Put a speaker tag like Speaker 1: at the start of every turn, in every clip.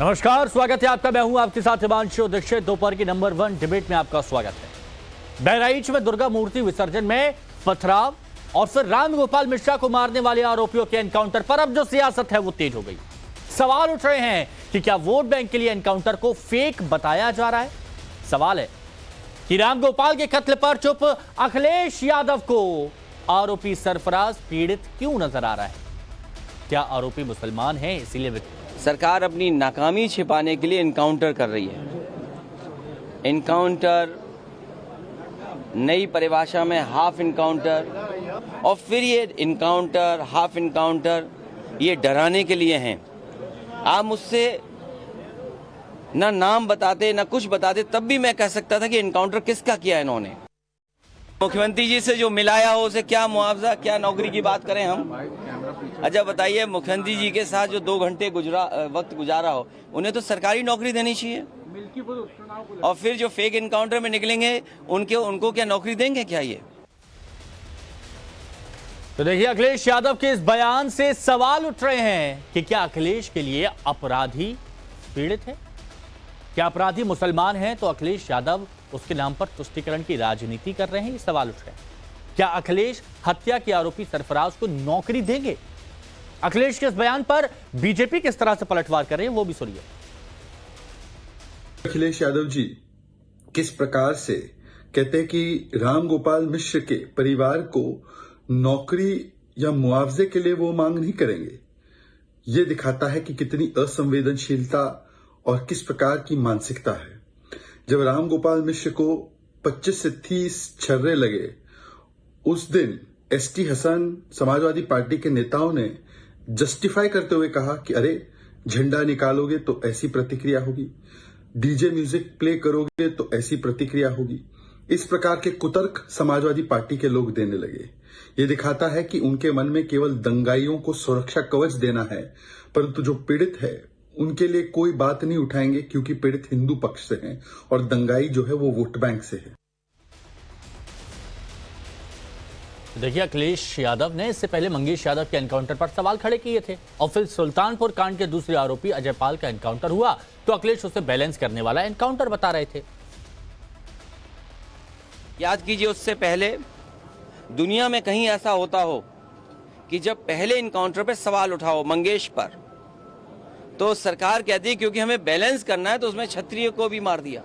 Speaker 1: नमस्कार, स्वागत है आपका। मैं हूं आपके साथ हिमांशु दीक्षित। दोपहर की नंबर 1 डिबेट में आपका स्वागत है। बहराइच में दुर्गा मूर्ति विसर्जन में पथराव और फिर रामगोपाल मिश्रा को मारने वाले आरोपियों के एनकाउंटर पर अब जो सियासत है वो तेज हो गई। सवाल उठ रहे हैं कि क्या वोट बैंक के लिए एनकाउंटर को फेक बताया जा रहा है। सवाल है कि रामगोपाल के कत्ल पर चुप अखिलेश यादव को आरोपी सरफराज पीड़ित क्यों नजर आ रहा है। क्या आरोपी मुसलमान हैं इसीलिए
Speaker 2: सरकार अपनी नाकामी छिपाने के लिए इनकाउंटर कर रही है। इनकाउंटर नई परिभाषा में हाफ इनकाउंटर और फिर ये इनकाउंटर हाफ इनकाउंटर ये डराने के लिए हैं। आप मुझसे ना नाम बताते ना कुछ बताते तब भी मैं कह सकता था कि इनकाउंटर किसका किया इन्होंने। मुख्यमंत्री जी से जो मिलाया हो उसे क्या मुआवजा क्या नौकरी की बात करें हम। अच्छा बताइए, मुख्यमंत्री जी के साथ जो 2 घंटे वक्त गुजारा हो उन्हें तो सरकारी नौकरी देनी चाहिए। और फिर जो फेक इनकाउंटर में निकलेंगे उनको क्या नौकरी देंगे क्या ये।
Speaker 1: तो देखिए, अखिलेश यादव के इस बयान से सवाल उठ रहे हैं कि क्या अखिलेश के लिए अपराधी पीड़ित है। क्या अपराधी मुसलमान हैं तो अखिलेश यादव उसके नाम पर तुष्टीकरण की राजनीति कर रहे हैं। ये सवाल उठ रहे हैं। क्या अखिलेश हत्या के आरोपी सरफराज को नौकरी देंगे। अखिलेश के इस बयान पर बीजेपी किस तरह से पलटवार कर रही है वो भी सुनिए।
Speaker 3: अखिलेश यादव जी किस प्रकार से कहते हैं कि रामगोपाल मिश्र के परिवार को नौकरी या मुआवजे के लिए वो मांग नहीं करेंगे। ये दिखाता है कि कितनी असंवेदनशीलता और किस प्रकार की मानसिकता है। जब रामगोपाल मिश्र को 25 से 30 छर्रे लगे उस दिन एसटी हसन समाजवादी पार्टी के नेताओं ने जस्टिफाई करते हुए कहा कि अरे झंडा निकालोगे तो ऐसी प्रतिक्रिया होगी, डीजे म्यूजिक प्ले करोगे तो ऐसी प्रतिक्रिया होगी। इस प्रकार के कुतर्क समाजवादी पार्टी के लोग देने लगे। ये दिखाता है कि उनके मन में केवल दंगाइयों को सुरक्षा कवच देना है, परंतु जो पीड़ित है उनके लिए कोई बात नहीं उठाएंगे क्योंकि पीड़ित हिंदू पक्ष से हैं और दंगाई जो है वो वोट बैंक से है।
Speaker 1: देखिए, अखिलेश यादव ने इससे पहले मंगेश यादव के एनकाउंटर पर सवाल खड़े किए थे और फिर सुल्तानपुर कांड के दूसरे आरोपी अजय पाल का एनकाउंटर हुआ तो अखिलेश उसे बैलेंस करने वाला एनकाउंटर बता रहे थे।
Speaker 2: याद कीजिए, उससे पहले दुनिया में कहीं ऐसा होता हो कि जब पहले इनकाउंटर पे सवाल उठाओ मंगेश पर तो सरकार कहती है क्योंकि हमें बैलेंस करना है तो उसमें क्षत्रिय को भी मार दिया।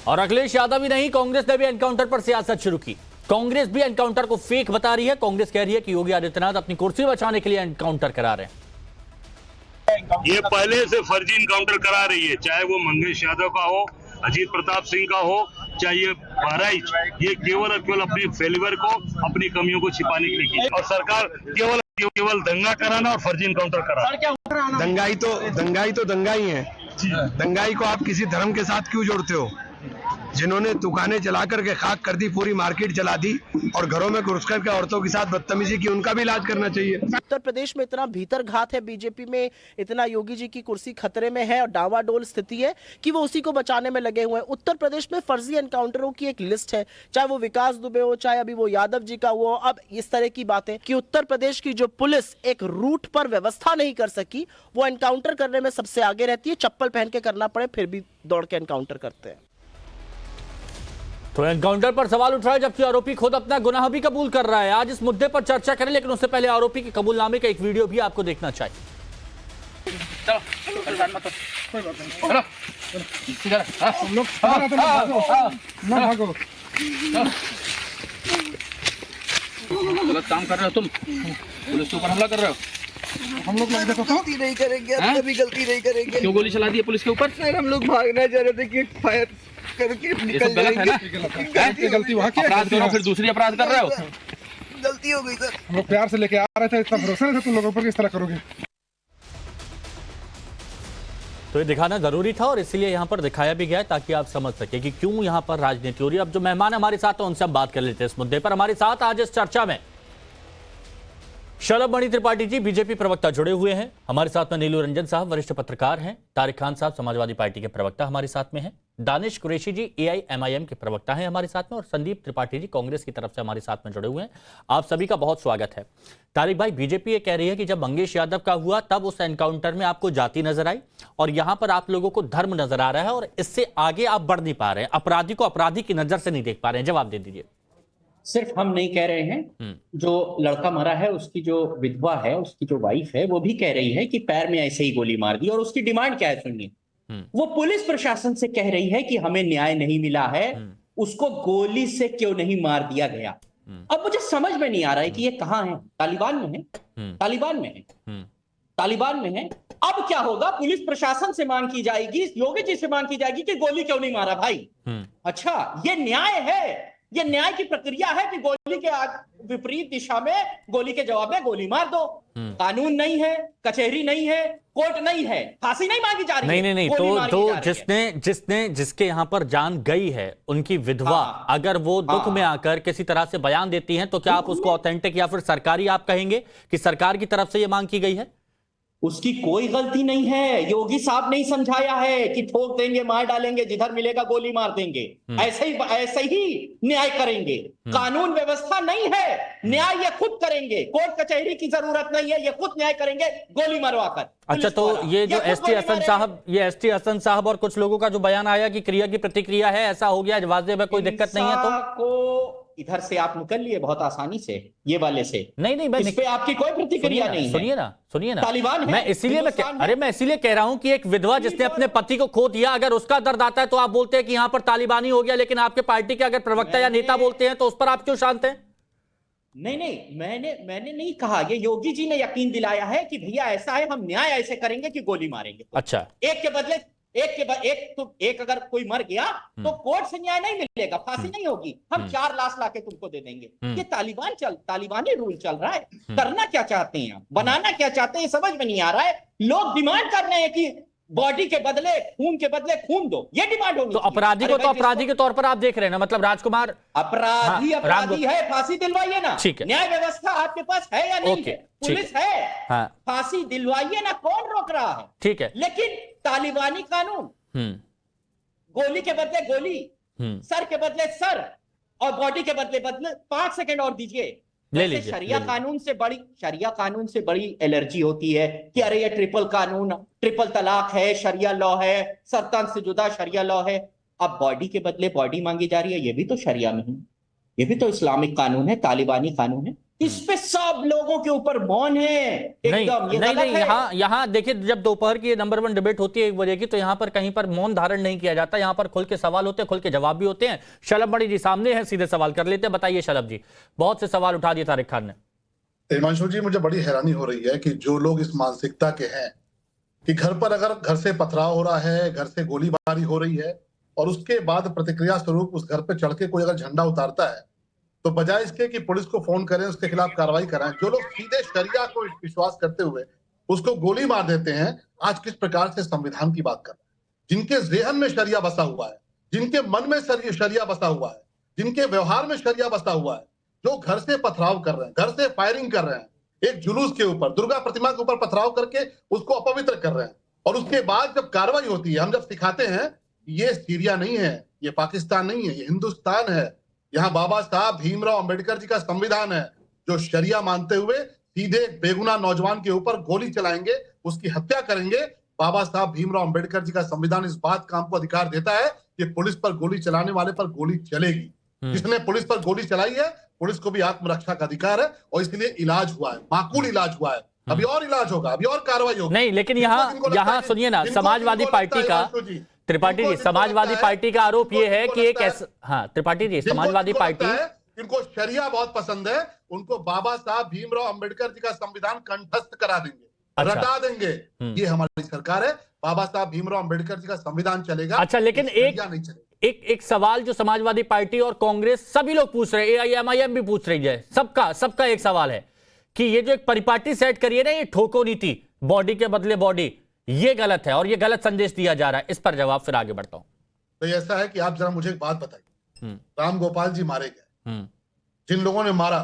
Speaker 1: और अखिलेश यादव ही नहीं, कांग्रेस ने भी एनकाउंटर पर सियासत शुरू की। कांग्रेस भी एनकाउंटर को फेक बता रही है। कांग्रेस कह रही है कि योगी आदित्यनाथ अपनी कुर्सी बचाने के लिए एनकाउंटर करा रहे हैं।
Speaker 4: ये पहले से फर्जी इनकाउंटर करा रही है, चाहे वो मंगेश यादव का हो, अजीत प्रताप सिंह का हो, चाहे ये बहराइच, ये केवल और केवल अपने फेलिवर को अपनी कमियों को छिपाने के लिए की। और सरकार केवल दंगा कराना और फर्जी इनकाउंटर कराना।
Speaker 5: दंगाई तो दंगाई है। दंगाई को आप किसी धर्म के साथ क्यों जोड़ते हो। जिन्होंने दुकानें जला करके खाक कर दी, पूरी मार्केट जला दी और घरों में घुस करके औरतों के साथ बदतमीजी की, उनका भी इलाज करना चाहिए।
Speaker 6: उत्तर प्रदेश में इतना भीतर घात है बीजेपी में, इतना योगी जी की कुर्सी खतरे में है और डावाडोल स्थिति है कि वो उसी को बचाने में लगे हुए हैं। उत्तर प्रदेश में फर्जी एनकाउंटरों की एक लिस्ट है, चाहे वो विकास दुबे हो, चाहे अभी वो यादव जी का हुआ। अब इस तरह की बातें कि उत्तर प्रदेश की जो पुलिस एक रूट पर व्यवस्था नहीं कर सकी, वो एनकाउंटर करने में सबसे आगे रहती है। चप्पल पहन के करना पड़े फिर भी दौड़ के एनकाउंटर करते हैं।
Speaker 1: तो एनकाउंटर पर सवाल उठ रहा है जबकि आरोपी खुद अपना गुनाह भी कबूल कर रहा है। आज इस मुद्दे पर चर्चा करें, लेकिन उससे पहले आरोपी के कबूलनामे का एक वीडियो भी आपको देखना चाहिए।
Speaker 7: गलत काम कर रहे हो तुम, पुलिस के ऊपर हमला कर रहे हो।
Speaker 8: हम लोग गलती नहीं करेंगे, कभी गलती नहीं करेंगे।
Speaker 7: क्यों गोली चला दी है पुलिस के ऊपर?
Speaker 8: सर हम लोग भागना चाह रहे थे कि फायर करके निकल
Speaker 7: गलत है ना।
Speaker 8: गलती वहाँ की
Speaker 7: अपराध करो फिर दूसरी अपराध कर रहे हो।
Speaker 8: गलती हो गई सर।
Speaker 9: हम लोग प्यार से लेके आ रहे थे, इतना भरोसा नहीं था तुम लोगों पर, किस तरह करोगे।
Speaker 1: तो ये दिखाना जरूरी था और इसलिए यहाँ पर दिखाया भी गया ताकि आप समझ सके कि क्यों यहाँ पर राजनीति हो रही है। अब जो मेहमान हमारे साथ हैं उनसे हम बात कर लेते हैं इस मुद्दे पर। हमारे साथ आज इस चर्चा में शलभ मणि त्रिपाठी जी बीजेपी प्रवक्ता जुड़े हुए हैं हमारे साथ में। नीलू रंजन साहब वरिष्ठ पत्रकार हैं। तारिक खान साहब समाजवादी पार्टी के प्रवक्ता हमारे साथ में हैं। दानिश कुरैशी जी एआईएमआईएम के प्रवक्ता हैं हमारे साथ में, और संदीप त्रिपाठी जी कांग्रेस की तरफ से हमारे साथ में जुड़े हुए हैं। आप सभी का बहुत स्वागत है। तारिक भाई, बीजेपी ये कह रही है कि जब मंगेश यादव का हुआ तब उस एनकाउंटर में आपको जाति नजर आई, और यहां पर आप लोगों को धर्म नजर आ रहा है, और इससे आगे आप बढ़ नहीं पा रहे हैं, अपराधी को अपराधी की नजर से नहीं देख पा रहे हैं। जवाब दे दीजिए।
Speaker 7: सिर्फ हम नहीं कह रहे हैं, जो लड़का मरा है उसकी जो विधवा है, उसकी जो वाइफ है, वो भी कह रही है कि पैर में ऐसे ही गोली मार दी। और उसकी डिमांड क्या है सुनिए, वो पुलिस प्रशासन से कह रही है कि हमें न्याय नहीं मिला है, उसको गोली से क्यों नहीं मार दिया गया। अब मुझे समझ में नहीं आ रहा है कि ये कहां है। तालिबान में है, तालिबान में है, तालिबान में है। अब क्या होगा, पुलिस प्रशासन से मांग की जाएगी, योगी जी से मांग की जाएगी कि गोली क्यों नहीं मारा भाई। अच्छा, ये न्याय है, ये न्याय की प्रक्रिया है कि गोली के विपरीत दिशा में गोली के जवाब में गोली मार दो। कानून नहीं है, कचहरी नहीं है, कोर्ट नहीं है, फांसी नहीं मांगी जा रही है।
Speaker 1: नहीं, तो जिसके यहाँ पर जान गई है, उनकी विधवा, अगर वो दुख में आकर किसी तरह से बयान देती हैं, तो क्या आप उसको ऑथेंटिक या फिर सरकारी आप कहेंगे कि सरकार की तरफ से ये मांग की गई है?
Speaker 7: उसकी कोई गलती नहीं है। योगी साहब ने समझाया है कि ठोक देंगे, मार डालेंगे, जिधर मिलेगा गोली मार देंगे, ऐसे ही न्याय करेंगे। कानून व्यवस्था नहीं है, न्याय ये खुद करेंगे, कोर्ट कचहरी की जरूरत नहीं है, ये खुद न्याय करेंगे गोली मरवाकर।
Speaker 1: अच्छा, तो ये जो एसटी हसन साहब और कुछ लोगों का जो बयान आया कि क्रिया की प्रतिक्रिया है, ऐसा हो गया, वाजिब है, कोई दिक्कत नहीं है, तो
Speaker 7: इधर से आप निकल लिए बहुत आसानी से, ये वाले से।
Speaker 1: नहीं,
Speaker 7: इस पे आपकी कोई प्रतिक्रिया नहीं है।
Speaker 1: सुनिए ना,
Speaker 7: तालिबान है,
Speaker 1: मैं इसीलिए कह रहा हूं कि एक विधवा जिसने अपने पति को खो दिया, अगर उसका दर्द आता है तो आप बोलते हैं कि यहां पर तालिबानी हो गया, लेकिन आपके पार्टी के अगर प्रवक्ता या नेता बोलते हैं तो उस पर आप क्यों शांत हैं?
Speaker 7: नहीं, मैंने नहीं कहा। ये योगी जी ने यकीन दिलाया है कि भैया ऐसा है, हम न्याय ऐसे करेंगे कि गोली मारेंगे।
Speaker 1: अच्छा,
Speaker 7: एक के बदले एक अगर कोई मर गया तो कोर्ट से न्याय नहीं मिलेगा, फांसी नहीं होगी, हम 4 लाश लाके तुमको दे देंगे। ये तालिबानी रूल चल रहा है। करना क्या चाहते हैं आप, बनाना क्या चाहते हैं, समझ में नहीं आ रहा है। लोग डिमांड कर रहे हैं कि बॉडी के बदले खून दो, ये डिमांड होगी।
Speaker 1: तो अपराधी को तो अपराधी के तौर पर आप देख रहे हैं ना, मतलब राजकुमार
Speaker 7: अपराधी है, फांसी दिलवाइए ना।
Speaker 1: ठीक है,
Speaker 7: न्याय व्यवस्था आपके पास है या नहीं है, पुलिस है, फांसी दिलवाइए ना, कौन रोक रहा है? ठीक है, लेकिन तालिबानी कानून, गोली के बदले गोली, सर के बदले सर, और बॉडी के बदले 5 सेकंड और दीजिए। शरिया कानून से बड़ी एलर्जी होती है कि अरे ये ट्रिपल तलाक है, शरिया लॉ है, सरतन से जुदा शरिया लॉ है। अब बॉडी के बदले बॉडी मांगी जा रही है, ये भी तो शरिया में है, ये भी तो इस्लामिक कानून है, तालिबानी कानून है। इस पे सब लोगों के ऊपर मौन है एकदम।
Speaker 1: नहीं, यहाँ देखिए, जब दोपहर की नंबर 1 डिबेट होती है 1 बजे की, तो यहाँ पर कहीं पर मौन धारण नहीं किया जाता, यहाँ पर खुल के सवाल होते हैं, खुल के जवाब भी होते हैं। शलभ मणि जी सामने हैं, सीधे सवाल कर लेते हैं। बताइए शलभ जी, बहुत से सवाल उठा दिए तारिक खान ने।
Speaker 9: हिमांशु जी, मुझे बड़ी हैरानी हो रही है कि जो लोग इस मानसिकता के हैं कि घर पर अगर घर से पथराव हो रहा है, घर से गोलीबारी हो रही है, और उसके बाद प्रतिक्रिया स्वरूप उस घर पर चढ़ के कोई अगर झंडा उतारता है, तो बजाय इसके कि पुलिस को फोन करें, उसके खिलाफ कार्रवाई कराएं, जो लोग सीधे शरिया को विश्वास करते हुए उसको गोली मार देते हैं, आज किस प्रकार से संविधान की बात कर रहे हैं। जिनके ज़हन में शरिया बसा हुआ है, जिनके मन में शरिया बसा हुआ है, जिनके व्यवहार में शरिया बसा हुआ है, जो घर से पथराव कर रहे हैं, घर से फायरिंग कर रहे हैं, एक जुलूस के ऊपर, दुर्गा प्रतिमा के ऊपर पथराव करके उसको अपवित्र कर रहे हैं, और उसके बाद जब कार्रवाई होती है, हम जब सिखाते हैं ये सीरिया नहीं है, ये पाकिस्तान नहीं है, ये हिंदुस्तान है, यहाँ बाबा साहब भीमराव अंबेडकर जी का संविधान है, जो शरिया मानते हुए सीधे बेगुनाह नौजवान के ऊपर गोली चलाएंगे, उसकी हत्या करेंगे। बाबा साहब भीमराव अंबेडकर जी का संविधान इस बात का हमको अधिकार देता है कि पुलिस पर गोली चलाने वाले पर गोली चलेगी। जिसने पुलिस पर गोली चलाई है, पुलिस को भी आत्मरक्षा का अधिकार है, और इसलिए इलाज हुआ है, माकूल इलाज हुआ है। अभी और इलाज होगा, अभी और कार्रवाई होगी।
Speaker 1: नहीं, लेकिन यहाँ सुनिए ना, समाजवादी पार्टी का, त्रिपाठी जी, समाजवादी पार्टी का आरोप ये है कि एक ऐसा, हाँ त्रिपाठी जी, समाजवादी पार्टी,
Speaker 9: इनको शरिया बहुत पसंद है, उनको बाबा साहब भीमराव अंबेडकर जी का संविधान कंठस्थ करा देंगे, रटा देंगे। ये हमारी सरकार है, बाबा साहब भीमराव अंबेडकर जी का संविधान चलेगा।
Speaker 1: अच्छा, लेकिन एक सवाल जो समाजवादी पार्टी और कांग्रेस सभी लोग पूछ रहे हैं, एआईएमआईएम भी पूछ रही है, सबका एक सवाल है कि ये जो एक परिपाटी सेट करिए ना, ये ठोको नीति, बॉडी के बदले बॉडी, ये गलत है और ये गलत संदेश दिया जा रहा है। इस पर जवाब, फिर आगे बढ़ता हूं।
Speaker 9: तो ऐसा है कि आप जरा मुझे एक बात बताइए, राम गोपाल जी मारे गए, जिन लोगों ने मारा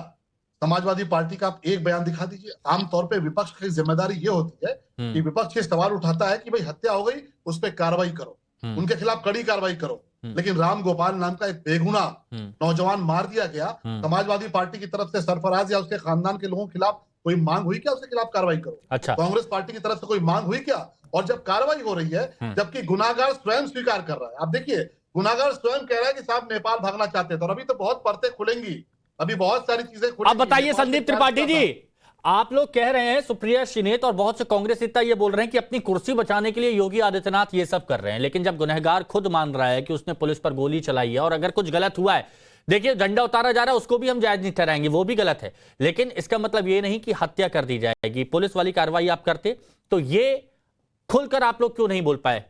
Speaker 9: समाजवादी पार्टी का आप एक बयान दिखा दीजिए। आमतौर पे विपक्ष की जिम्मेदारी ये होती है कि विपक्ष ये सवाल उठाता है कि भाई हत्या हो गई, उस पर कार्रवाई करो, उनके खिलाफ कड़ी कार्रवाई करो। लेकिन राम गोपाल नाम का एक बेगुनाह नौजवान मार दिया गया, समाजवादी पार्टी की तरफ से सरफराज या उसके खानदान के लोगों के खिलाफ कोई मांग हुई क्या उसके खिलाफ कार्रवाई करो?
Speaker 1: अच्छा।
Speaker 9: कांग्रेस पार्टी की तरफ से कोई मांग हुई क्या? और जब कार्रवाई हो रही है, जबकि गुनाहगार स्वयं स्वीकार कर रहा है। आप देखिए, गुनाहगार स्वयं कह रहा है कि साहब नेपाल भागना चाहते थे, और अभी तो बहुत परतें खुलेंगी, अभी बहुत सारी चीजें खुलेंगी।
Speaker 1: अब बताइए संदीप त्रिपाठी जी, आप लोग कह रहे हैं, सुप्रिया श्रीनेत और बहुत से कांग्रेस नेता ये बोल रहे हैं कि अपनी कुर्सी बचाने के लिए योगी आदित्यनाथ ये सब कर रहे हैं, लेकिन जब गुनहगार खुद मान रहा है कि उसने पुलिस पर गोली चलाई है और अगर कुछ गलत हुआ है, देखिए झंडा उतारा जा रहा है, उसको भी हम जायज नहीं ठहराएंगे, वो भी गलत है, लेकिन इसका मतलब ये नहीं कि हत्या कर दी जाएगी। पुलिस वाली कार्रवाई आप करते तो ये खुलकर आप लोग क्यों नहीं बोल पाए?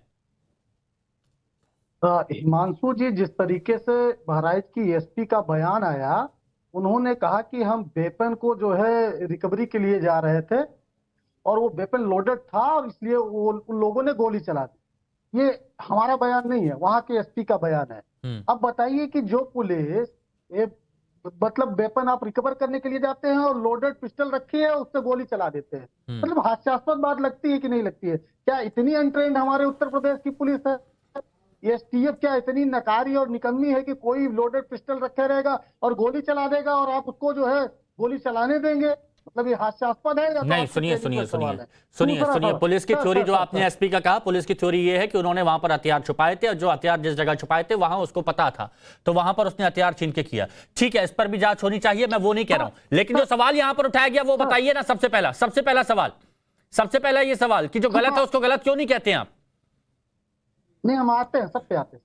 Speaker 10: हिमांशु जी, जिस तरीके से बहराइच की एसपी का बयान आया, उन्होंने कहा कि हम वेपन को जो है रिकवरी के लिए जा रहे थे और वो वेपन लोडेड था और इसलिए वो उन लोगों ने गोली चला दी। ये हमारा बयान नहीं है, वहां के एसपी का बयान है। अब बताइए कि जो पुलिस मतलब वेपन आप रिकवर करने के लिए जाते हैं और लोडेड पिस्टल रखी है, उससे गोली चला देते हैं, मतलब हास्यास्पद बात लगती है कि नहीं लगती है? क्या इतनी अनट्रेंड हमारे उत्तर प्रदेश की पुलिस है? एसटीएफ क्या इतनी नकारी और निकम्मी है कि कोई लोडेड पिस्टल रखे रहेगा और गोली चला देगा और आप उसको जो है गोली चलाने देंगे? मतलब ये हास्यास्पद है या
Speaker 1: नहीं, सुनिए, पुलिस की थ्योरी जो आपने एसपी का कहा, पुलिस की थ्योरी ये है कि उन्होंने वहां पर हथियार छुपाए थे और जो हथियार जिस जगह छुपाए थे वहां उसको पता था, तो वहां पर उसने हथियार छीन के किया। ठीक है, इस पर भी जांच होनी चाहिए, मैं वो नहीं कह रहा हूं, लेकिन जो सवाल यहां पर उठाया गया वो बताइए ना। सबसे पहला ये सवाल कि जो गलत है उसको गलत क्यों नहीं कहते आप?
Speaker 10: नहीं, हम आते हैं, सब पे आते हैं।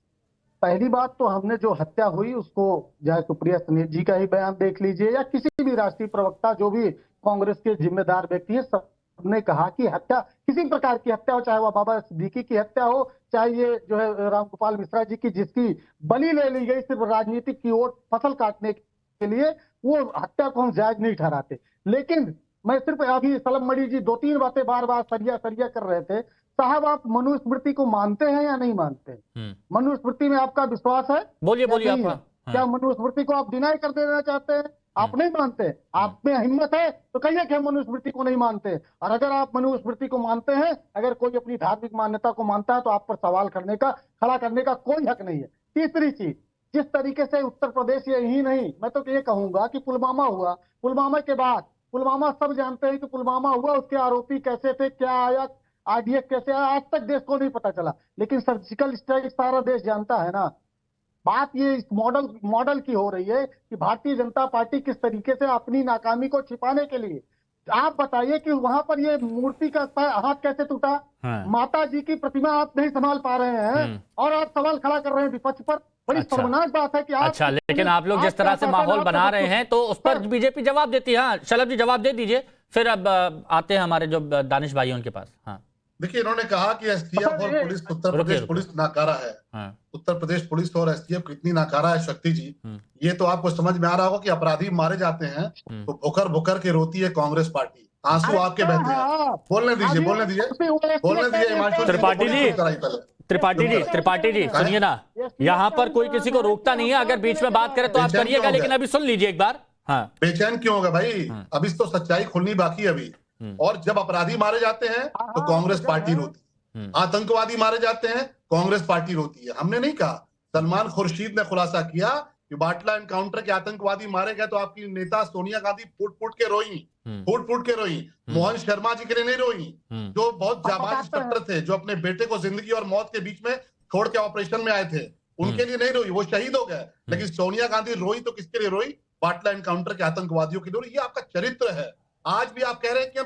Speaker 10: पहली बात तो हमने जो हत्या हुई उसको, चाहे सुप्रिया श्रीनेत जी का ही बयान देख लीजिए या किसी भी राष्ट्रीय प्रवक्ता जो भी कांग्रेस के जिम्मेदार व्यक्ति है, सबने कहा कि हत्या किसी प्रकार की हत्या हो, चाहे वह बाबा सिद्दीकी की हत्या हो, चाहे ये जो है रामगोपाल मिश्रा जी की जिसकी बलि ले ली गई सिर्फ राजनीतिक की ओर फसल काटने के लिए, वो हत्या को हम जायज नहीं ठहराते। लेकिन मैं सिर्फ अभी सलम मणि जी 2-3 बातें बार बार सरिया कर रहे थे। साहब, आप मनुस्मृति को मानते हैं या नहीं मानते? मनुस्मृति में आपका विश्वास है?
Speaker 1: बोलिए आपका।
Speaker 10: क्या मनुस्मृति को आप डिनाई कर देना चाहते हैं? आप नहीं मानते? आप में हिम्मत है तो कहिए कि हम मनुस्मृति को नहीं मानते। और अगर आप मनुस्मृति को मानते हैं, अगर कोई अपनी धार्मिक मान्यता को मानता है, तो आप पर सवाल खड़ा करने का कोई हक नहीं है। तीसरी चीज, जिस तरीके से उत्तर प्रदेश यही नहीं, मैं तो ये कहूंगा कि पुलवामा हुआ, पुलवामा के बाद, पुलवामा सब जानते हैं कि पुलवामा हुआ, उसके आरोपी कैसे थे, क्या आया, आरडीएफ कैसे आया, आज तक देश को नहीं पता चला, लेकिन सर्जिकल स्ट्राइक सारा देश जानता है ना। बात ये इस मॉडल की हो रही है कि भारतीय जनता पार्टी किस तरीके से अपनी नाकामी को छिपाने के लिए, आप बताइए कि वहां पर ये मूर्ति का हाथ कैसे टूटा? माता जी की प्रतिमा आप नहीं संभाल पा रहे हैं और आप सवाल खड़ा कर रहे हैं विपक्ष पर। बड़ी शर्मनाक बात है कि आप,
Speaker 1: अच्छा, लेकिन आप लोग जिस तरह से माहौल बना रहे हैं तो उस पर बीजेपी जवाब देती है। हाँ, शलभ जी जवाब दे दीजिए, फिर अब आते हैं हमारे जो दानिश भाई उनके पास। हाँ,
Speaker 9: देखिए, इन्होंने कहा कि एसटीएफ और पुलिस, उत्तर प्रदेश पुलिस नाकारा है। उत्तर प्रदेश पुलिस और एसटीएफ कितनी नाकारा है शक्ति जी, ये तो आपको समझ में आ रहा होगा कि अपराधी मारे जाते हैं तो भुकर के रोती है कांग्रेस पार्टी, आंसू आपके बहते हैं। बोलने दीजिए हिमांशु
Speaker 1: त्रिपाठी जी सुनिए ना, यहाँ पर कोई किसी को रोकता नहीं है, अगर बीच में बात करें तो आप करिएगा, लेकिन अभी सुन लीजिए एक बार। हाँ,
Speaker 9: बेचैन क्यों होगा भाई? अभी तो सच्चाई खुलनी बाकी है अभी। और जब अपराधी मारे जाते हैं तो कांग्रेस पार्टी रोती है, आतंकवादी मारे जाते हैं कांग्रेस पार्टी रोती है। हमने नहीं कहा, सलमान खुर्शीद ने खुलासा किया कि बाटला एनकाउंटर के आतंकवादी मारे गए तो आपकी नेता सोनिया गांधी फूट के रोई, मोहन शर्मा जी के लिए नहीं रोई, जो बहुत जाबाज इंस्पेक्टर थे, जो अपने बेटे को जिंदगी और मौत के बीच में छोड़ के ऑपरेशन में आए थे, उनके लिए नहीं रोई, वो शहीद हो गए। लेकिन सोनिया गांधी रोई तो किसके लिए रोई? बाटला एनकाउंटर के आतंकवादियों के लिए। ये आपका चरित्र है। आज भी आप कह रहे हैं कि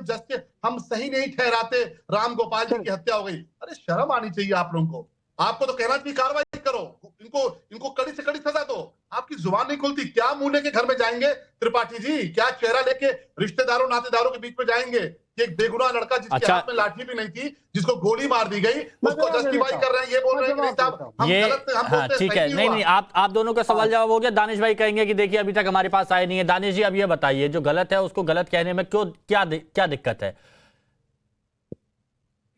Speaker 9: हम सही नहीं ठहराते, राम गोपाल जी की हत्या हो गई। अरे शर्म आनी चाहिए आप लोगों को। आपको तो कहना चाहिए कार्रवाई करो, इनको कड़ी से कड़ी सजा दो। आपकी जुबान नहीं खुलती। क्या मुंह लेके घर में जाएंगे त्रिपाठी जी? क्या चेहरा लेके रिश्तेदारों नातेदारों के बीच में जाएंगे? एक बेगुनाह लड़का जिसके हाथ में लाठी भी नहीं थी, जिसको गोली मार दी गई, उसको जस्टिफाई कर रहे हैं, ये बोल रहे हैं कि नहीं साहब हम गलत थे, हम बोलते हैं
Speaker 1: ठीक है। नहीं, आप दोनों का सवाल जवाब हो गया। दानिश भाई कहेंगे कि देखिए अभी तक हमारे पास आए नहीं है। दानिश जी, अब ये बताइए, जो गलत है उसको गलत कहने में क्या दिक्कत है?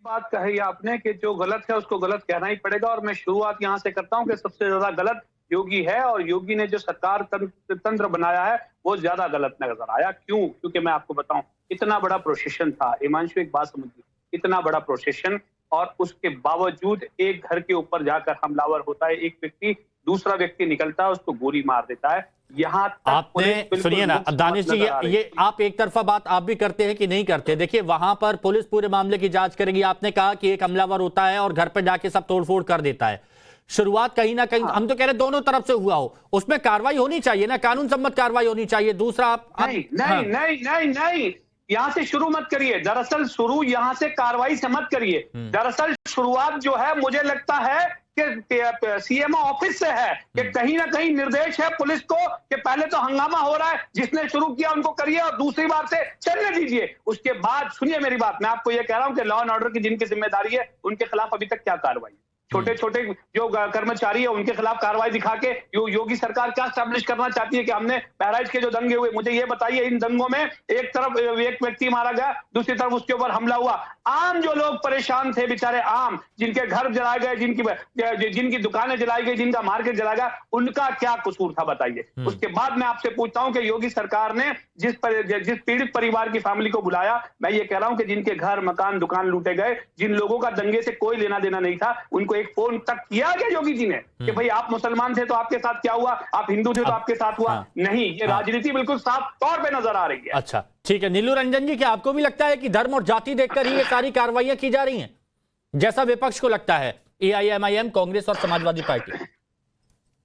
Speaker 11: बात कही आपने कि जो गलत है उसको गलत कहना ही पड़ेगा, और मैं शुरुआत यहां से करता हूं कि सबसे ज्यादा गलत योगी है और योगी ने जो सरकार तंत्र बनाया है वो ज्यादा गलत नजर आया। क्यों? क्योंकि मैं आपको बताऊं, इतना बड़ा प्रोसेशन था। हिमांशु, एक बात समझिए, इतना बड़ा प्रोसेशन और उसके बावजूद एक घर के ऊपर जाकर हमलावर होता है, एक व्यक्ति, दूसरा व्यक्ति निकलता है, उसको गोली मार देता है। यहाँ तक
Speaker 1: आपने सुनिए ना दानिश जी, ये आप एक तरफा बात आप भी करते हैं कि नहीं करते? देखिए वहां पर पुलिस पूरे मामले की जांच करेगी। आपने कहा कि एक हमलावर होता है और घर पर जाके सब तोड़फोड़ कर देता है। शुरुआत कहीं ना कहीं हम तो कह रहे हैं दोनों तरफ से हुआ हो, उसमें कार्रवाई होनी चाहिए ना, कानून सम्मत कार्रवाई होनी चाहिए। दूसरा
Speaker 11: नहीं, यहाँ से शुरू मत करिए। दरअसल शुरू यहाँ से कार्रवाई से मत करिए। दरअसल शुरुआत जो है मुझे लगता है कि सीएमओ ऑफिस से है, कि कहीं ना कहीं निर्देश है पुलिस को कि पहले तो हंगामा हो रहा है, जिसने शुरू किया उनको करिए और दूसरी बार से चलने दीजिए। उसके बाद सुनिए मेरी बात, मैं आपको ये कह रहा हूं कि लॉ एंड ऑर्डर की जिनकी जिम्मेदारी है उनके खिलाफ अभी तक क्या कार्रवाई, छोटे छोटे जो कर्मचारी है उनके खिलाफ कार्रवाई दिखा के योगी सरकार क्या स्टैब्लिश करना चाहती है कि हमने बहराइच के जो दंगे हुए, मुझे ये बताइए, इन दंगों में एक तरफ एक व्यक्ति मारा गया, दूसरी तरफ उसके ऊपर हमला हुआ। आम जो लोग परेशान थे बेचारे, आम जिनके घर जलाए गए, जिनकी दुकानें जलाई गई, जिनका मार्केट जलाया गया, उनका क्या कसूर था बताइए। उसके बाद मैं आपसे पूछता हूं कि योगी सरकार ने जिस पीड़ित परिवार की फैमिली को बुलाया, मैं ये कह रहा हूं कि जिनके घर मकान दुकान लूटे गए, जिन लोगों का दंगे से कोई लेना देना नहीं था, उनको एक फोन तक किया गया योगी जी ने कि भाई आप मुसलमान थे तो आपके साथ क्या हुआ, आप हिंदू थे तो आपके साथ हुआ? नहीं, ये राजनीति बिल्कुल साफ तौर पे नजर आ रही है।
Speaker 1: अच्छा ठीक है, नीलू रंजन जी, क्या आपको भी लगता है कि धर्म और जाति देखकर ही ये सारी कार्रवाइयां की जा रही हैं, जैसा विपक्ष को लगता है, एआईएमआईएम, कांग्रेस और समाजवादी पार्टी?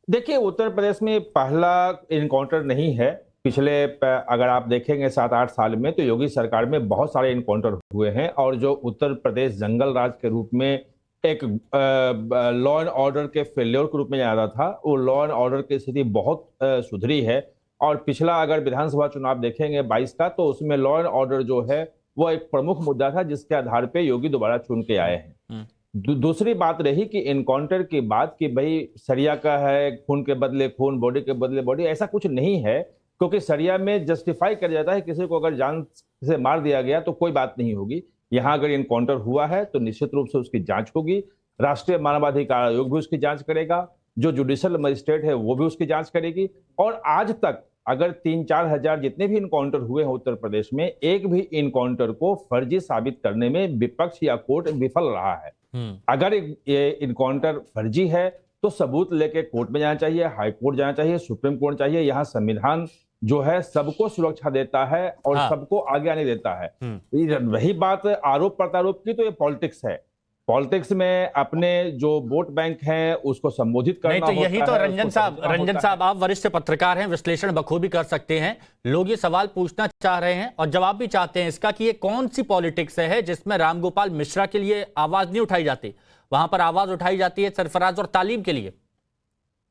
Speaker 12: देखिए, उत्तर प्रदेश में पहला इनकाउंटर नहीं है। पिछले अगर आप देखेंगे 7-8 साल में तो योगी सरकार में बहुत सारे इनकाउंटर हुए हैं, और जो उत्तर प्रदेश जंगल राज के रूप में एक लॉ एंड ऑर्डर के फेल्योर के रूप में जाना था, वो लॉ एंड ऑर्डर की स्थिति बहुत सुधरी है। और पिछला अगर विधानसभा चुनाव देखेंगे 22 का, तो उसमें लॉ एंड ऑर्डर जो है वो एक प्रमुख मुद्दा था, जिसके आधार पे योगी दोबारा चुन के आए हैं। दूसरी बात रही कि इनकाउंटर की बात कि भाई सरिया का है, खून के बदले खून, बॉडी के बदले बॉडी, ऐसा कुछ नहीं है, क्योंकि सरिया में जस्टिफाई कर जाता है किसी को अगर जान से मार दिया गया तो कोई बात नहीं होगी। यहाँ अगर इनकाउंटर हुआ है तो निश्चित रूप से उसकी जांच होगी, राष्ट्रीय मानवाधिकार आयोग भी उसकी जांच करेगा, जो जुडिशियल मजिस्ट्रेट है वो भी उसकी जांच करेगी। और आज तक अगर 3-4 हजार जितने भी इनकाउंटर हुए हैं उत्तर प्रदेश में, एक भी इनकाउंटर को फर्जी साबित करने में विपक्ष या कोर्ट विफल रहा है। अगर ये इनकाउंटर फर्जी है तो सबूत लेके कोर्ट में जाना चाहिए, हाई कोर्ट जाना चाहिए, सुप्रीम कोर्ट चाहिए। यहाँ संविधान जो है सबको सुरक्षा देता है और सबको आगे आने देता है। रही बात आरोप प्रत्यारोप की, तो ये पॉलिटिक्स है। पॉलिटिक्स में अपने जो वोट बैंक हैं उसको संबोधित करना
Speaker 1: नहीं, तो यही
Speaker 12: होता
Speaker 1: तो
Speaker 12: है,
Speaker 1: रंजन साहब आप वरिष्ठ पत्रकार हैं, विश्लेषण बखूबी कर सकते हैं। लोग ये सवाल पूछना चाह रहे हैं और जवाब भी चाहते हैं इसका कि ये कौन सी पॉलिटिक्स है जिसमें रामगोपाल मिश्रा के लिए आवाज नहीं उठाई जाती, वहां पर आवाज उठाई जाती है सरफराज और तालीम के लिए।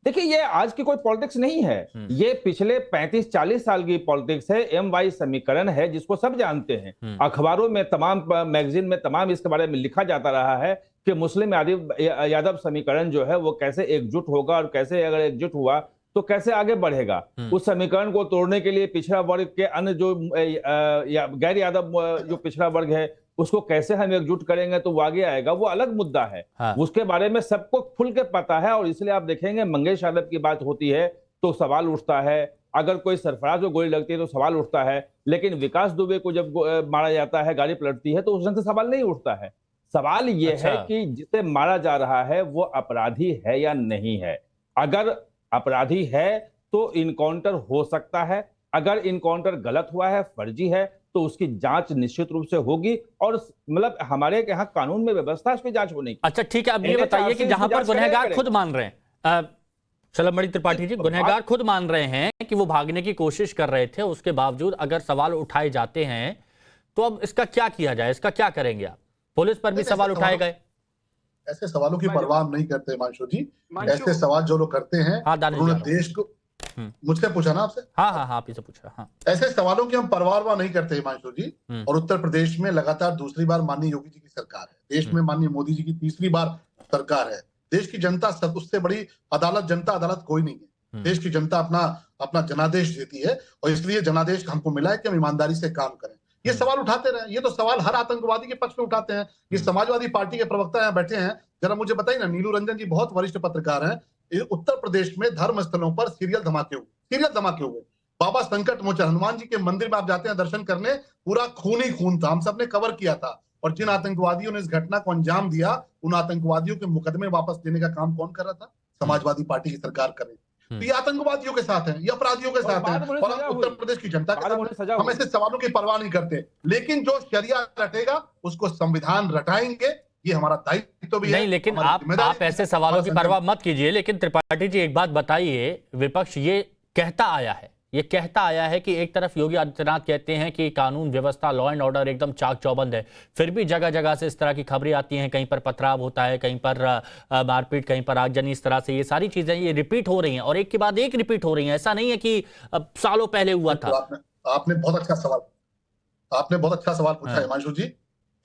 Speaker 12: देखिए, ये आज की कोई पॉलिटिक्स नहीं है, ये पिछले 35-40 साल की पॉलिटिक्स है। MY समीकरण है जिसको सब जानते हैं, अखबारों में, तमाम मैगजीन में तमाम इसके बारे में लिखा जाता रहा है कि मुस्लिम यादव समीकरण जो है वो कैसे एकजुट होगा और कैसे अगर एकजुट हुआ तो कैसे आगे बढ़ेगा। उस समीकरण को तोड़ने के लिए पिछड़ा वर्ग के अन्य जो गैर यादव जो पिछड़ा वर्ग है उसको कैसे हम एकजुट करेंगे तो वो आगे आएगा, वो अलग मुद्दा है। उसके बारे में सबको खुल के पता है। और इसलिए आप देखेंगे मंगेश यादव की बात होती है तो सवाल उठता है, अगर कोई सरफराज को गोली लगती है तो सवाल उठता है, लेकिन विकास दुबे को जब मारा जाता है, गाड़ी पलटती है, तो उस ढंग से सवाल नहीं उठता है। सवाल ये है कि जिसे मारा जा रहा है वो अपराधी है या नहीं है। अगर अपराधी है तो इनकाउंटर हो सकता है, अगर इनकाउंटर गलत हुआ है, फर्जी है, तो उसकी जांच निश्चित रूप से होगी। और मतलब हमारे यहाँ कानून में व्यवस्था है उसकी जांच होने की।
Speaker 1: अच्छा ठीक है, अब ये बताइए कि जहां पर गुनहगार खुद मान रहे हैं, चलमणि त्रिपाठी जी, गुनहगार खुद मान रहे हैं कि वो भागने की कोशिश कर रहे थे, उसके बावजूद अगर सवाल उठाए जाते हैं तो अब इसका क्या किया जाए, इसका क्या करेंगे आप? पुलिस पर भी सवाल उठाए गए।
Speaker 9: ऐसे सवालों की परवाह नहीं करते हिमांशु जी। ऐसे सवाल जो लोग करते हैं उन्होंने देश को, मुझसे पूछा ना आपसे?
Speaker 1: हाँ, आप ही से पूछा। हाँ,
Speaker 9: ऐसे सवालों की हम परवाह नहीं करते हिमांशु जी। और उत्तर प्रदेश में लगातार दूसरी बार माननीय योगी जी की सरकार है, देश में माननीय मोदी जी की तीसरी बार सरकार है। देश की जनता सब, उससे बड़ी अदालत, जनता अदालत कोई नहीं है। देश की जनता अपना जनादेश देती है और इसलिए जनादेश हमको मिला है कि हम ईमानदारी से काम करें। ये सवाल उठाते रहे, ये तो सवाल हर आतंकवादी के पक्ष में उठाते हैं। ये समाजवादी पार्टी के प्रवक्ता यहाँ बैठे हैं, जरा मुझे बताइए ना, नीलू रंजन जी बहुत वरिष्ठ पत्रकार हैं, उत्तर प्रदेश में धर्म स्थलों पर सीरियल धमाके हुए। बाबा संकट मोचन हनुमान जी के मंदिर में आप जाते हैं दर्शन करने, पूरा खून ही खून था, हम सबने कवर किया था। और जिन आतंकवादियों ने इस घटना को अंजाम दिया, उन आतंकवादियों के मुकदमे वापस लेने का काम कौन कर रहा था? समाजवादी पार्टी की सरकार करे। तो ये आतंकवादियों के साथ है, ये अपराधियों के साथ है, और हम उत्तर प्रदेश की जनता के साथ हैं। हम ऐसे सवालों की परवाह नहीं करते, लेकिन जो शरिया रटेगा उसको संविधान रटाएंगे, ये हमारा दायित्व भी है।
Speaker 1: नहीं, लेकिन आप ऐसे सवालों की परवाह मत कीजिए। लेकिन त्रिपाठी जी एक बात बताइए, विपक्ष ये कहता आया है कि एक तरफ योगी आदित्यनाथ कहते हैं कि कानून व्यवस्था, लॉ एंड ऑर्डर एकदम चाक चौबंद है, फिर भी जगह जगह से इस तरह की खबरें आती हैं, कहीं पर पथराव होता है, कहीं पर मारपीट, कहीं पर आगजनी, इस तरह से ये सारी चीजें ये रिपीट हो रही हैं और एक के बाद एक रिपीट हो रही हैं। ऐसा नहीं है कि सालों पहले हुआ था।
Speaker 9: आपने बहुत अच्छा सवाल पूछा हिमांशु जी।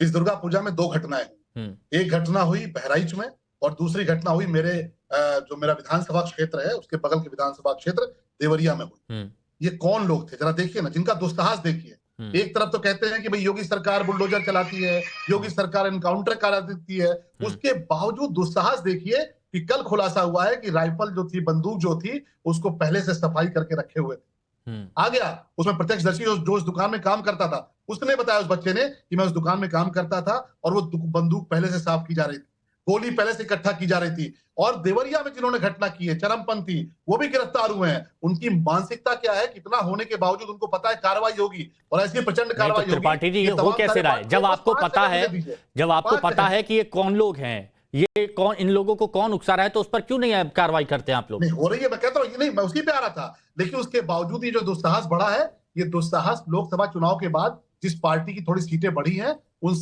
Speaker 9: इस दुर्गा पूजा में 2 घटनाएं हुई। एक घटना हुई बहराइच में और दूसरी घटना हुई जो मेरा विधानसभा क्षेत्र है उसके बगल के विधानसभा क्षेत्र देवरिया में हुई। ये कौन लोग थे जरा देखिए ना, जिनका दुस्साहस देखिए। एक तरफ तो कहते हैं कि भाई योगी सरकार बुलडोजर चलाती है, योगी सरकार एनकाउंटर करा देती है, उसके बावजूद दुस्साहस देखिए कि कल खुलासा हुआ है कि राइफल जो थी, बंदूक जो थी, उसको पहले से सफाई करके रखे हुए थे। आ गया उसमें प्रत्यक्षदर्शी जो उस दुकान में काम करता था, उसने बताया उस बच्चे ने कि मैं उस दुकान में काम करता था और वो बंदूक पहले से साफ की जा रही थी, गोली पहले से इकट्ठा की जा रही थी। और देवरिया में जिन्होंने घटना की है, चरमपंथी, वो भी गिरफ्तार हुए हैं। उनकी मानसिकता क्या है? कितना होने के बावजूद उनको पता है कार्रवाई होगी और ऐसी प्रचंड कार्रवाई होगी।
Speaker 1: त्रिपाठी जी, ये हो कैसे रहा है जब आपको पता है कि ये कौन लोग हैं, ये कौन, इन लोगों को कौन उकसा रहा है, तो उस पर क्यों नहीं कार्रवाई करते हैं आप लोग?
Speaker 9: नहीं हो रही है, मैं कहता हूँ ये नहीं, मैं उसी पे आ रहा था। लेकिन उसके बावजूद ये जो दुस्साहस बढ़ा है, ये दुस्साहस लोकसभा चुनाव के बाद जिस पार्टी की थोड़ी सीटें बढ़ी हैं, उन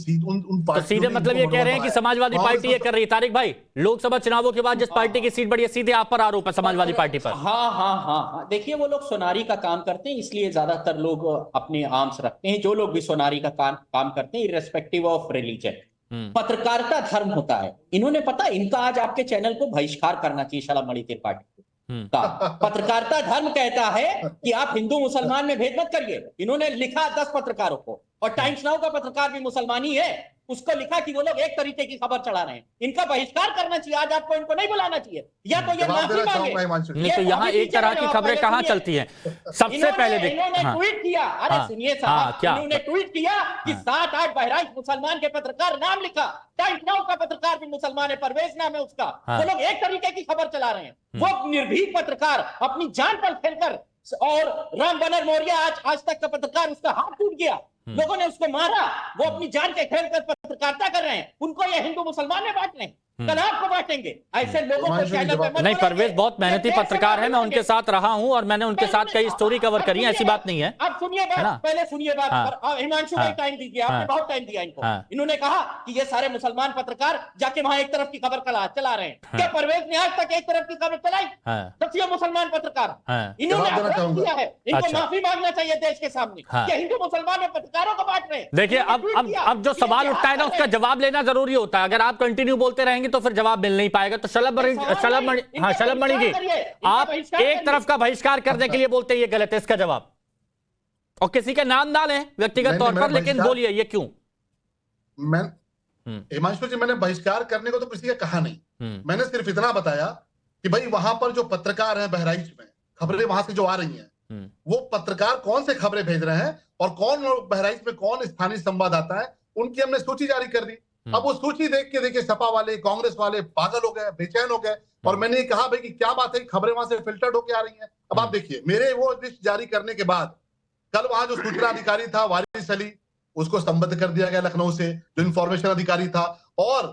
Speaker 1: तो सीधे मतलब ये कह रहे हैं कि समाजवादी पार्टी ये कर रही है। तारिक भाई, लोकसभा चुनावों के बाद जिस पार्टी की सीट बढ़ी है, सीधे आप पर आरोप है समाजवादी पार्टी पर।
Speaker 7: हाँ, देखिए वो लोग सोनारी का काम करते हैं, इसलिए ज्यादातर लोग अपने आर्म्स रखते हैं। जो लोग भी सोनारी का काम करते हैं, इर्रेस्पेक्टिव ऑफ रिलीजन। पत्रकारिता धर्म होता है। इन्होंने पता, इनका आज आपके चैनल को बहिष्कार करना चाहिए, शाला मणि त्रिपाठी का। पत्रकारिता धर्म कहता है कि आप हिंदू मुसलमान में भेद मत करिए। इन्होंने लिखा 10 पत्रकारों को, और टाइम्स नाउ का पत्रकार भी मुसलमान ही है, उसको लिखा कि वो लोग एक तरीके की खबर चला रहे हैं। इनका बहिष्कार करना चाहिए। आज आपको इनको नहीं बुलाना चाहिए, या तो ये माफी मांगे।
Speaker 1: नहीं तो यहाँ एक तरह की खबरें कहाँ चलती हैं? सबसे पहले
Speaker 7: इन्होंने ट्वीट किया, अरे सुनिए साहब, इन्होंने ट्वीट किया कि 7-8 बहराइच मुसलमान के पत्रकार, नाम लिखा। टाइम्स नाउ का पत्रकार भी मुसलमान है, परवेज नाम है उसका। वो लोग एक तरीके की खबर चला रहे हैं। वो निर्भीक पत्रकार अपनी जान पर खेलकर, और राम बनर मौर्य आज तक का पत्रकार, उसका हाथ टूट गया, लोगों ने उसको मारा, वो अपनी जान के खेल कर पत्रकारिता कर रहे हैं। उनको ये हिंदू मुसलमान में बांट रहे हैं, कल आपको बांटेंगे। ऐसे लोगों को चैनल पे मत
Speaker 1: नहीं, परवेज बहुत मेहनती पत्रकार है, मैं उनके साथ रहा हूं और मैंने उनके साथ कई स्टोरी कवर करी है, ऐसी बात नहीं है।
Speaker 7: अब सुनिए बात, पहले सुनिए बात। हिमांशु भाई टाइम दीजिए, आपने बहुत टाइम दिया इनको। इन्होंने कहा कि ये सारे मुसलमान पत्रकार जाके वहां एक तरफ की खबर चला रहे हैं। क्या परवेज ने आज तक एक तरफ की खबर चलाई? सबसे मुसलमान पत्रकार, इन्होंने अपराध किया है, इनको माफी मांगना चाहिए देश के सामने कि हिंदू मुसलमान में पत्रकारों को बांट रहे हैं।
Speaker 1: देखिए, अब जो सवाल उठता है ना, उसका जवाब लेना जरूरी होता है। अगर आप कंटिन्यू बोलते रहेंगे तो फिर जवाब मिल नहीं पाएगा। तो शलभ मणि जी, आप एक तरफ का बहिष्कार करने के लिए बोलते हैं, ये गलत है, इसका जवाब। और किसी का नाम ना लें व्यक्तिगत तौर पर, लेकिन बोलिए ये क्यों?
Speaker 9: हिमांशु जी, मैंने बहिष्कार करने को तो किसी का कहा नहीं। मैंने सिर्फ इतना बताया कि भाई वहां पर जो पत्रकार हैं बहराइच में, खबरें वहां से जो आ रही हैं, वो पत्रकार कौन से खबरें भेज रहे हैं और कौन बहराइच में कौन स्थानीय संवाददाता है, उनकी हमने सूची जारी कर दी। अब वो सूची देख के देखिए सपा वाले, कांग्रेस वाले पागल हो गए, बेचैन हो गए। और मैंने कहा भाई कि क्या बात है, खबरें वहां से फिल्टर्ड होके आ रही हैं। अब आप देखिए, मेरे वो लिस्ट जारी करने के बाद कल वहां जो सूचना अधिकारी था वारिस अली, उसको संबद्ध कर दिया गया लखनऊ से, जो इंफॉर्मेशन अधिकारी था। और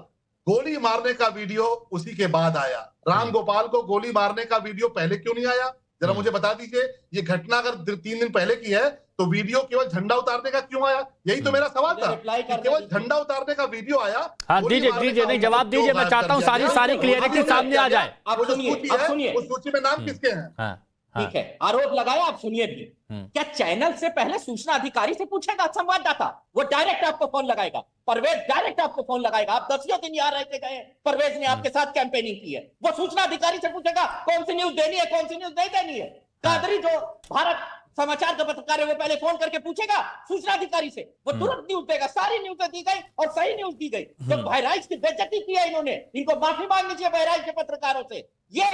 Speaker 9: गोली मारने का वीडियो उसी के बाद आया। राम गोपाल को गोली मारने का वीडियो पहले क्यों नहीं आया, जरा मुझे बता दीजिए। ये घटना अगर 3 दिन पहले की है तो वीडियो केवल झंडा उतारने का क्यों आया? यही तो मेरा सवाल था, केवल झंडा उतारने का वीडियो आया।
Speaker 1: हाँ, दीजिए, नहीं जवाब दीजिए, मैं चाहता हूँ सारी क्लियरिटी सामने आ जाए।
Speaker 7: आप सुनिए,
Speaker 9: उस सूची में नाम किसके हैं?
Speaker 7: ठीक है, आरोप लगाया, आप सुनिए भी। क्या चैनल से पहले सूचना अधिकारी से पूछेगा संवाददाता? वो डायरेक्ट आपको फोन लगाएगा, परवेज डायरेक्ट आपको फोन लगाएगा। आप 10 दिन यहाँ रहते गए, परवेज ने आपके साथ कैंपेनिंग की है। वो सूचना अधिकारी से पूछेगा कौन सी न्यूज देनी है, कौन सी न्यूज नहीं देनी है। कादरी जो भारत समाचार का पत्रकार है, वो पहले फोन करके पूछेगा सूचना अधिकारी से, वो तुरंत न्यूज देगा। सारी न्यूज दी गई और सही न्यूज दी गई। जब बहराइच की बेइज्जती किया इन्होंने, इनको माफी मांगनी चाहिए बहराइच के पत्रकारों से। ये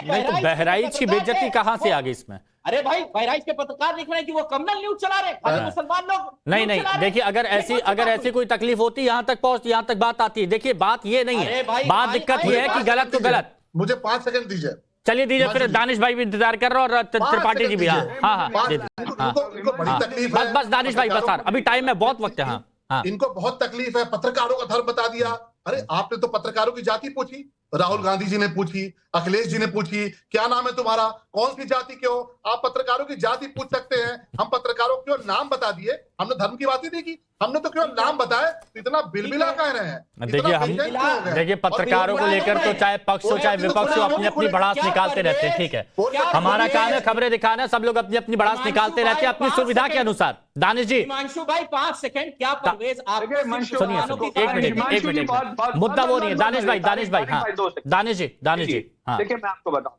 Speaker 1: बहराइच की बेइज्जती कहां से आ गई इसमें?
Speaker 7: अरे भाई, बहराइच के पत्रकार लिख रहे हैं कि वो कम्युनल न्यूज चला रहे, खाली मुसलमान लोग
Speaker 1: नहीं, देखिए अगर ऐसी कोई तकलीफ होती यहां तक बात आती है। देखिए बात ये नहीं है, बात दिक्कत ये है कि गलत तो गलत।
Speaker 9: मुझे 5 सेकंड दीजिए।
Speaker 1: चलिए दीजिए, फिर दानिश भाई भी इंतजार कर रहे हो और त्रिपाठी जी भी। हाँ,
Speaker 9: इनको बड़ी तकलीफ है।
Speaker 1: बस दानिश भाई, बस अभी टाइम है, बहुत वक्त है। हाँ,
Speaker 9: इनको बहुत तकलीफ है, पत्रकारों का धर्म बता दिया। अरे आपने तो पत्रकारों की जाति पूछी, राहुल गांधी जी ने पूछी, अखिलेश जी ने पूछी, क्या नाम है तुम्हारा, कौन सी जाति के हो? आप पत्रकारों की जाति पूछ सकते हैं, हम पत्रकारों को केवल नाम बता दिए, हमने धर्म की बात ही नहीं की, हमने तो केवल नाम बताए। इतना बिलबिला कह रहे हैं।
Speaker 1: देखिए पत्रकारों को लेकर तो चाहे पक्ष हो चाहे विपक्ष हो, अपनी भड़ास निकालते रहते हैं। ठीक है, हमारा काम है खबरें दिखाना, सब लोग अपनी भड़ास निकालते रहते हैं अपनी सुविधा के अनुसार। दानिश जी,
Speaker 7: हिमांशु भाई 5 सेकंड, क्या परवेज आप
Speaker 1: सुनिए, एक मिनट, मुद्दा वो नहीं है। दानिश भाई, हाँ, दानिश जी, हाँ।
Speaker 11: देखिए मैं आपको बताऊं,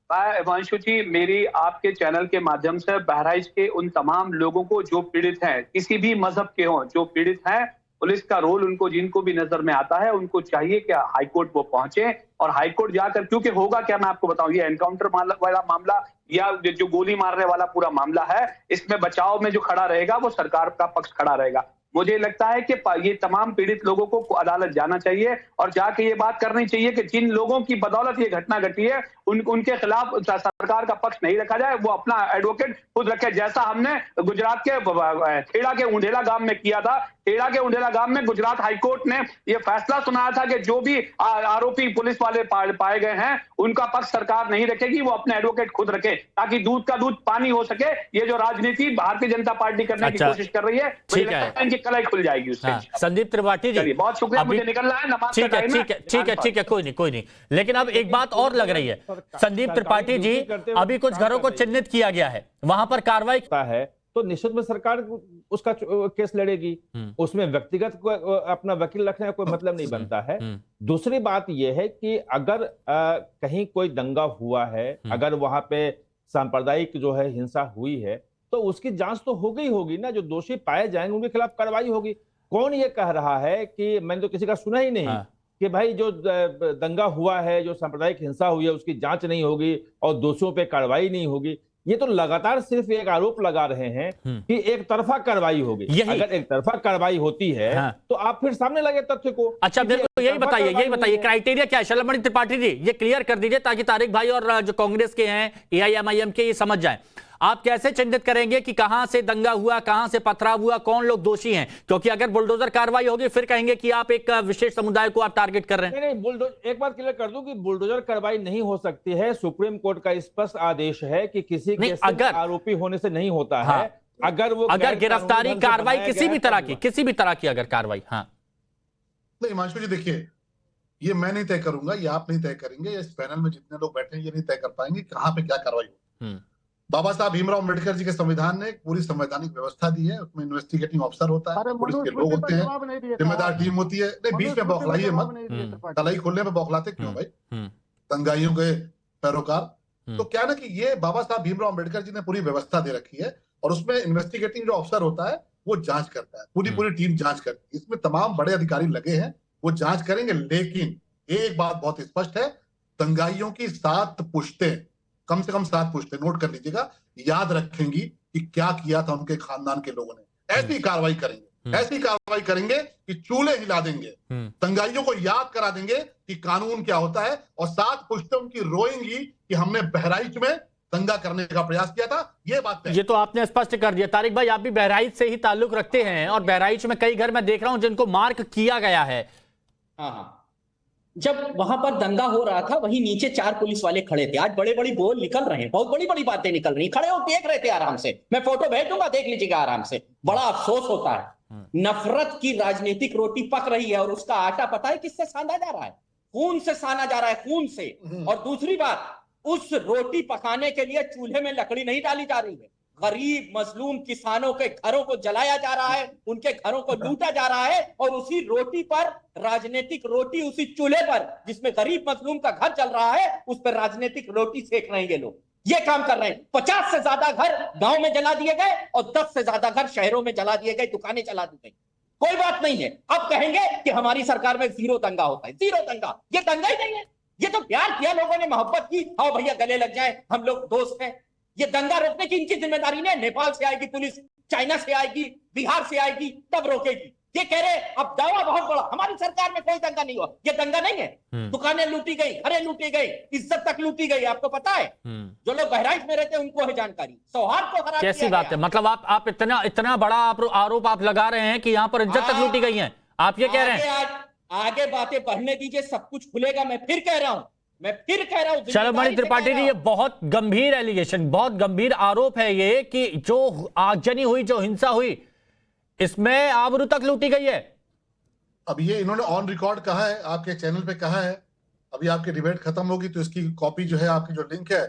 Speaker 11: हिमांशु जी, मेरी आपके चैनल के माध्यम से बहराइच के उन तमाम लोगों को जो पीड़ित हैं, किसी भी मजहब के हों, जो पीड़ित हैं, पुलिस का रोल उनको जिनको भी नजर में आता है, उनको चाहिए कि हाईकोर्ट वो पहुंचे और हाईकोर्ट जाकर, क्योंकि होगा क्या मैं आपको बताऊं, ये एनकाउंटर वाला मामला या जो गोली मारने वाला पूरा मामला है, इसमें बचाव में जो खड़ा रहेगा वो सरकार का पक्ष खड़ा रहेगा। मुझे लगता है कि ये तमाम पीड़ित लोगों को अदालत जाना चाहिए और जाके ये बात करनी चाहिए कि जिन लोगों की बदौलत ये घटना घटी है उनके खिलाफ सरकार का पक्ष नहीं रखा जाए, वो अपना एडवोकेट खुद रखे, जैसा हमने गुजरात के खेड़ा के ऊंढेला गांव में किया था। खेड़ा के ऊंढेला गांव में गुजरात हाईकोर्ट ने ये फैसला सुनाया था कि जो भी आरोपी पुलिस वाले पाए गए हैं उनका पक्ष सरकार नहीं रखेगी, वो अपने एडवोकेट खुद रखे, ताकि दूध का दूध पानी हो सके। ये जो राजनीति भारतीय जनता पार्टी करने की कोशिश कर रही है, मुझे लगता है इनकी कलाई खुल जाएगी उससे।
Speaker 1: संदीप त्रिपाठी जी,
Speaker 11: बहुत शुक्रिया, मुझे निकलना है, नमाज का टाइम है।
Speaker 1: ठीक है, कोई नहीं। लेकिन अब एक बात और लग रही है संदीप त्रिपाठी जी, अभी कुछ घरों को चिन्हित किया गया है, वहां पर कार्रवाई
Speaker 12: है तो निश्चित में सरकार उसका केस लड़ेगी, उसमें व्यक्तिगत अपना वकील रखने का कोई मतलब नहीं बनता है। दूसरी बात यह है कि अगर कहीं कोई दंगा हुआ है, अगर वहां पे सांप्रदायिक जो है हिंसा हुई है, तो उसकी जांच तो होगी ना, जो दोषी पाए जाएंगे उनके खिलाफ कार्रवाई होगी। कौन ये कह रहा है कि मैंने तो किसी का सुना ही नहीं कि भाई जो दंगा हुआ है, जो सांप्रदायिक हिंसा हुई है, उसकी जांच नहीं होगी और दोषियों पे कार्रवाई नहीं होगी। ये तो लगातार सिर्फ एक आरोप लगा रहे हैं कि एक तरफा कार्रवाई होगी। अगर एक तरफा कार्रवाई होती है तो आप फिर सामने लगे तथ्य को।
Speaker 1: अच्छा, मेरे को यही बताइए क्राइटेरिया क्या है? शलमणि त्रिपाठी जी, ये क्लियर कर दीजिए ताकि तारिक भाई और जो कांग्रेस के हैं, AIMIM के, ये समझ जाएं। आप कैसे चिन्हित करेंगे कि कहां से दंगा हुआ, कहां से पथराव हुआ, कौन लोग दोषी हैं? क्योंकि अगर बुलडोजर कार्रवाई होगी फिर कहेंगे कि आप एक विशेष समुदाय को आप टारगेट कर रहे हैं।
Speaker 12: नहीं, बुलडोजर, एक बात क्लियर कर दूं कि बुलडोजर कार्रवाई नहीं हो सकती है। सुप्रीम कोर्ट का स्पष्ट आदेश है कि किसी के आरोपी होने से नहीं होता है। अगर गिरफ्तारी कार्रवाई किसी भी तरह की अगर कार्रवाई,
Speaker 9: नहीं हिमांशु जी, देखिए ये मैं नहीं तय करूंगा, ये आप नहीं तय करेंगे, इस पैनल में जितने लोग बैठे हैं ये नहीं तय कर पाएंगे कहां पे क्या कार्रवाई हो। बाबा साहब भीमराव अम्बेडकर जी के संविधान ने एक पूरी संवैधानिक व्यवस्था दी है, उसमें इन्वेस्टिगेटिंग ऑफिसर होता है, पुलिस के लोग होते हैं, जिम्मेदार टीम होती है। नहीं, बीच में बौखलाइए मत, तलाई खोलने में बौखलाते क्यों भाई, दंगाइयों के पैरोकार। तो क्या ना कि ये बाबा साहब भीमराव अम्बेडकर जी ने पूरी व्यवस्था दे रखी है और उसमें इन्वेस्टिगेटिंग जो ऑफिसर होता है वो जांच करता है, पूरी टीम जांच करती है, इसमें तमाम बड़े अधिकारी लगे हैं, वो जांच करेंगे। लेकिन एक बात बहुत स्पष्ट है, दंगाइयों की 7 पुश्तें, कम से कम 7 पुश्तें, नोट कर लीजिएगा, याद रखेंगी कि क्या किया था उनके खानदान के लोगों ने। ऐसी कार्रवाई करेंगे कि चूल्हे हिला देंगे, दंगाइयों को याद करा देंगे कि कानून क्या होता है, और 7 पुश्तें उनकी रोएंगी कि हमने बहराइच में दंगा करने का प्रयास किया था। ये बात है,
Speaker 1: ये तो आपने स्पष्ट कर दिया। तारिक भाई, आप भी बहराइच से ही ताल्लुक रखते हैं और बहराइच में कई घर मैं देख रहा हूं जिनको मार्क किया गया है।
Speaker 7: जब वहां पर दंगा हो रहा था वहीं नीचे 4 पुलिस वाले खड़े थे। आज बड़े बड़ी बोल निकल रहे हैं, बहुत बड़ी बड़ी बातें निकल रही, खड़े हो देख रहे थे आराम से। मैं फोटो भेज दूंगा, देख लीजिएगा आराम से। बड़ा अफसोस होता है, नफरत की राजनीतिक रोटी पक रही है और उसका आटा पता है किससे साना जा रहा है? खून से साना जा रहा है, खून से। और दूसरी बात, उस रोटी पकाने के लिए चूल्हे में लकड़ी नहीं डाली जा रही है, गरीब मजलूम किसानों के घरों को जलाया जा रहा है, उनके घरों को लूटा जा रहा है, और उसी रोटी पर, राजनीतिक रोटी, उसी चूल्हे पर जिसमें गरीब मजलूम का घर चल रहा है, उस पर राजनीतिक रोटी सेक रहे हैं ये लोग। ये काम कर रहे हैं। 50 से ज्यादा घर गांव में जला दिए गए और 10 से ज्यादा घर शहरों में जला दिए गए, दुकानें जला दी गई। कोई बात नहीं है। अब कहेंगे कि हमारी सरकार में जीरो दंगा होता है। जीरो दंगा, ये दंगा ही नहीं है। ये तो प्यार किया लोगों ने, मोहब्बत की, आओ भैया गले लग जाए, हम लोग दोस्त हैं। ये दंगा रोकने की इनकी जिम्मेदारी नहीं है। नेपाल से आएगी पुलिस, चाइना से आएगी, बिहार से आएगी, तब रोकेगी। ये कह रहे अब दावा बहुत बड़ा, हमारी सरकार में कोई दंगा नहीं हुआ। ये दंगा नहीं है। दुकानें लूटी गई, घरें लूटी गई, इज्जत तक लूटी गई। आपको पता है, जो लोग बहराइच में रहते हैं उनको है जानकारी। सौहार्द को हरा
Speaker 1: कैसी बात है? मतलब आप इतना बड़ा आरोप आप लगा रहे हैं कि यहां पर इज्जत तक लूटी गई है, आप ये कह रहे हैं?
Speaker 7: आगे बातें बढ़ने दीजिए, सब कुछ खुलेगा। मैं फिर कह रहा हूं,
Speaker 1: चलो मणि त्रिपाठी जी, ये बहुत गंभीर एलिगेशन, बहुत गंभीर आरोप है ये कि जो आगजनी हुई, जो हिंसा हुई, इसमें आबरू तक लूटी गई है।
Speaker 9: अब ये इन्होंने ऑन रिकॉर्ड कहा है, आपके चैनल पे कहा है। अभी आपकी डिबेट खत्म होगी तो इसकी कॉपी जो है, आपकी जो लिंक है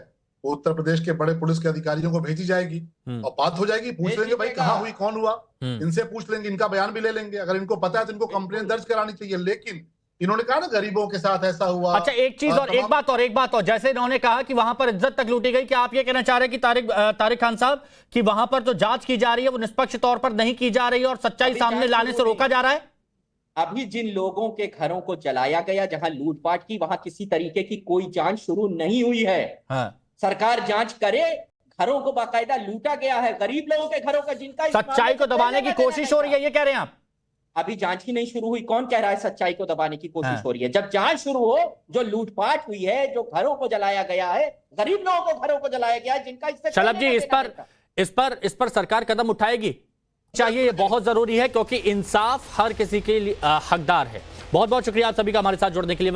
Speaker 9: वो उत्तर प्रदेश के बड़े पुलिस के अधिकारियों को भेजी जाएगी और बात हो जाएगी। पूछ लेंगे भाई कहाँ हुई, कौन हुआ, इनसे पूछ लेंगे, इनका बयान भी ले लेंगे। अगर इनको पता है तो इनको कंप्लेंट दर्ज करानी चाहिए। लेकिन इन्होंने कहा ना गरीबों के साथ ऐसा हुआ।
Speaker 1: अच्छा, एक चीज और, एक बात और, जैसे इन्होंने कहा कि वहां पर इज्जत तक लूटी गई, क्या आप ये कहना चाह रहे हैं कि तारिक खान साहब कि वहां पर जो जांच की जा रही है वो निष्पक्ष तौर पर नहीं की जा रही है और सच्चाई सामने लाने से रोका जा रहा है?
Speaker 7: अभी जिन लोगों के घरों को जलाया गया, जहां लूटपाट की, वहां किसी तरीके की कोई जांच शुरू नहीं हुई है। सरकार जांच करे। घरों को बाकायदा लूटा गया है, गरीब लोगों के घरों का, जिनका
Speaker 1: सच्चाई को दबाने की कोशिश हो रही है, ये कह रहे हैं आप?
Speaker 7: अभी जांच ही नहीं शुरू हुई। कौन कह रहा है सच्चाई को दबाने की कोशिश हो रही है? जब जांच शुरू हो, जो लूटपाट हुई है, जो घरों को जलाया गया है, गरीब लोगों को घरों को जलाया गया है, जिनका इससे
Speaker 1: शलभ जी, इस पर सरकार कदम उठाएगी चाहिए, ये बहुत जरूरी है, क्योंकि इंसाफ हर किसी के लिए हकदार है। बहुत बहुत शुक्रिया आप सभी का हमारे साथ जुड़ने के लिए।